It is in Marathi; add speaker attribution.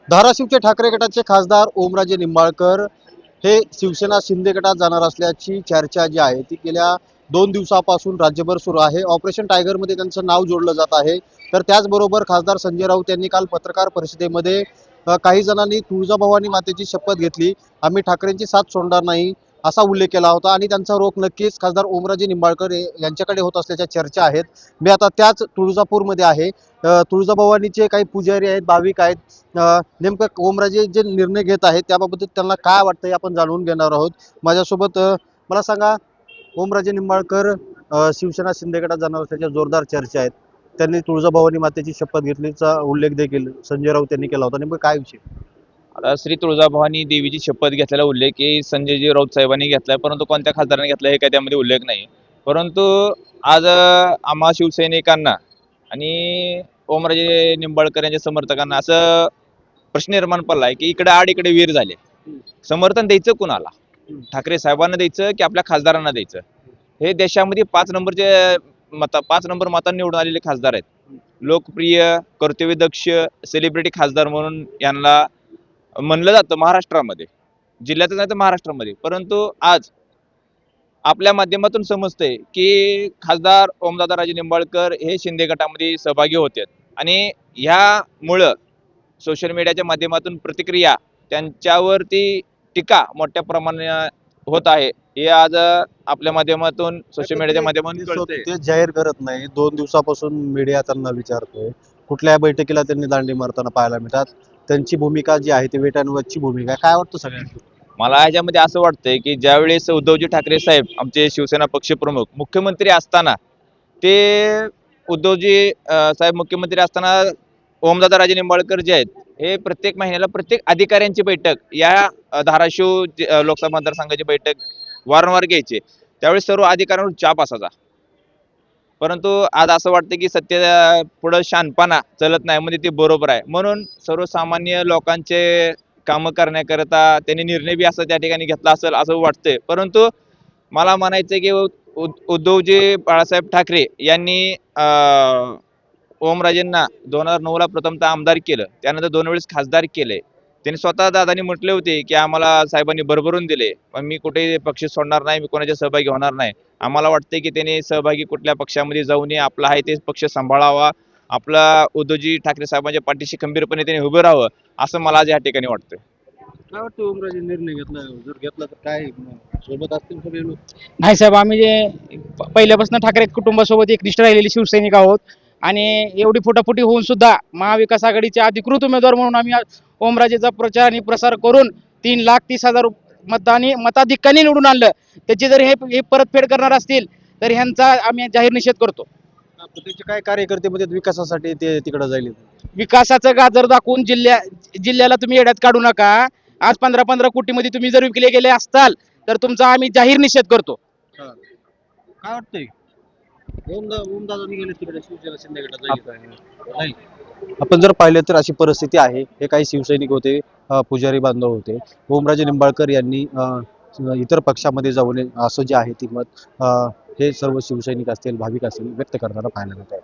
Speaker 1: धाराशिवचे ठाकरे गटाचे खासदार ओमराजे निंबाळकर हे शिवसेना शिंदे गटात जाणार असल्याची चर्चा जी आहे ती गेल्या 2 दिवसापासून राज्यभर सुरू आहे। ऑपरेशन टायगरमध्ये त्यांचं नाव जोडलं जात आहे। तर त्याचबरोबर खासदार संजय राऊत यांनी काल पत्रकार परिषदेमध्ये काही जणांनी तुळजाभवानी मातेची शपथ घेतली, आम्ही ठाकरेंची साथ सोडणार नाही असा उल्लेख केला होता आणि त्यांचा रोख नक्कीच खासदार ओमराजे निंबाळकर यांच्याकडे होत असल्याच्या चर्चा आहेत। मी आता त्याच तुळजापूरमध्ये आहे। तुळजाभवानीचे काही पुजारी आहेत, भाविक आहेत। नेमकं ओमराजे जे निर्णय घेत आहेत त्याबाबत त्यांना काय वाटतंय आपण जाणून घेणार आहोत। माझ्यासोबत मला सांगा, ओमराजे निंबाळकर शिवसेना शिंदे गटात जाणार असल्याच्या जोरदार चर्चा आहेत। त्यांनी तुळजाभवानी मातेची शपथ घेतल्याचा उल्लेख देखील संजय राऊत यांनी केला होता। नेमकं काय विषय?
Speaker 2: आता श्री तुळजाभवानी देवीची शपथ घेतलेला उल्लेख की संजयजी राऊत साहेबांनी घेतलाय, परंतु कोणत्या खासदारांनी घेतला हे काय त्यामध्ये उल्लेख नाही। परंतु आज आम्हा शिवसैनिकांना आणि ओमराजे निंबाळकर यांच्या समर्थकांना असं प्रश्न निर्माण पडलाय की इकडे आड इकडे वीर झाले। समर्थन द्यायचं कुणाला? ठाकरे साहेबांना द्यायचं की आपल्या खासदारांना द्यायचं? हे देशामध्ये 5 नंबर मतांनी निवडून आलेले खासदार आहेत। लोकप्रिय, कर्तव्यदक्ष, सेलिब्रिटी खासदार म्हणून यांना म्हणलं जातं महाराष्ट्रामध्ये, जिल्ह्यात नाही तर महाराष्ट्रामध्ये। परंतु आज आपल्या माध्यमातून समजतंय की खासदार ओमदादा निंबाळकर हे शिंदे गटामध्ये सहभागी होते आणि ह्यामुळं सोशल मीडियाच्या माध्यमातून प्रतिक्रिया त्यांच्यावरती टीका मोठ्या प्रमाणात होत आहे। हे आज आपल्या माध्यमातून सोशल मीडियाच्या माध्यमातून कळतंय।
Speaker 1: ते जाहीर करत नाही। 2 दिवसापासून मीडिया त्यांना विचारतोय, कुठल्या बैठकीला त्यांनी दांडी मारताना पाहायला मिळतात। त्यांची भूमिका जी आहे ती वेटांवरची भूमिका आहे। काय वाटतं सगळ्यांना?
Speaker 2: मला ह्याच्यामध्ये असं वाटतंय की ज्यावेळेस उद्धवजी ठाकरे साहेब आमचे शिवसेना पक्षप्रमुख मुख्यमंत्री असताना ते उद्धवजी साहेब मुख्यमंत्री असताना ओमदादा निंबाळकर जे आहेत हे प्रत्येक महिन्याला प्रत्येक अधिकाऱ्यांची बैठक या धाराशिव लोकसभा मतदारसंघाची बैठक वारंवार घ्यायचे। त्यावेळेस सर्व अधिकाऱ्यांवर चाप असायचा। परंतु आज असं वाटतं की सत्य पुढे शहाणपणा चलत नाही, म्हणजे ते बरोबर आहे। म्हणून सर्वसामान्य लोकांचे कामं करण्याकरता त्यांनी निर्णय बी असा त्या ठिकाणी घेतला असेल असं वाटतंय। परंतु मला म्हणायचं की उद्धवजी बाळासाहेब ठाकरे यांनी ओमराजेंना 2009ला प्रथमतः आमदार केलं, त्यानंतर 2 वेळेस खासदार केले। त्यांनी स्वतः दादांनी म्हटले होते की आम्हाला साहेबांनी भरभरून दिले, पण मी कुठे पक्ष सोडणार नाही, मी कोणाच्या सहभागी होणार नाही। आम्हाला वाटते की त्यांनी सहभागी कुठल्या पक्षामध्ये जाऊ नये, आपला आहे ते पक्ष सांभाळावा, आपला उद्धवजी ठाकरे साहेबांच्या पाठीशी खंबीरपणे त्यांनी उभं राहावं असं मला आज या ठिकाणी वाटतं।
Speaker 1: काय वाटतं ओमराजे निर्णय घेतला, जर घेतला तर काय सोबत असतील सगळे लोक?
Speaker 3: नाही साहेब, आम्ही जे पहिल्यापासून ठाकरे कुटुंबासोबत एकनिष्ठ राहिलेले शिवसैनिक आहोत आणि एवढी फुटाफुटी होऊन सुद्धा महाविकास आघाडीचे अधिकृत उमेदवार म्हणून आम्ही ओमराजेचा प्रचार आणि प्रसार करून 3,30,000 मताधिक्याने निवडून आणलं। त्याची जर हे परतफेड करणार असतील तर ह्यांचा आम्ही जाहीर निषेध करतो।
Speaker 1: त्याचे काय कार्यकर्ते मध्ये विकासासाठी ते तिकडे जाईल?
Speaker 3: विकासाचं गाजर दाखवून जिल्ह्याला तुम्ही येड्यात काढू नका। आज 15-15 कोटीमध्ये तुम्ही जर विकले गेले असताल तर तुमचा आम्ही जाहीर निषेध करतो।
Speaker 1: काय वाटतंय? ओमदादा निघाले तिकडे शिवसेना शिंदे गटात जाईल? आपण जर पाहिलं तर अशी परिस्थिती आहे। हे काही शिवसैनिक होते, पुजारी बांधव होते। ओमराजे निंबाळकर यांनी इतर पक्षामध्ये जाऊ नये असं जे आहे ती मत हे सर्व शिवसैनिक असतील, भाविक असतील व्यक्त करताना पाहायला मिळत आहे।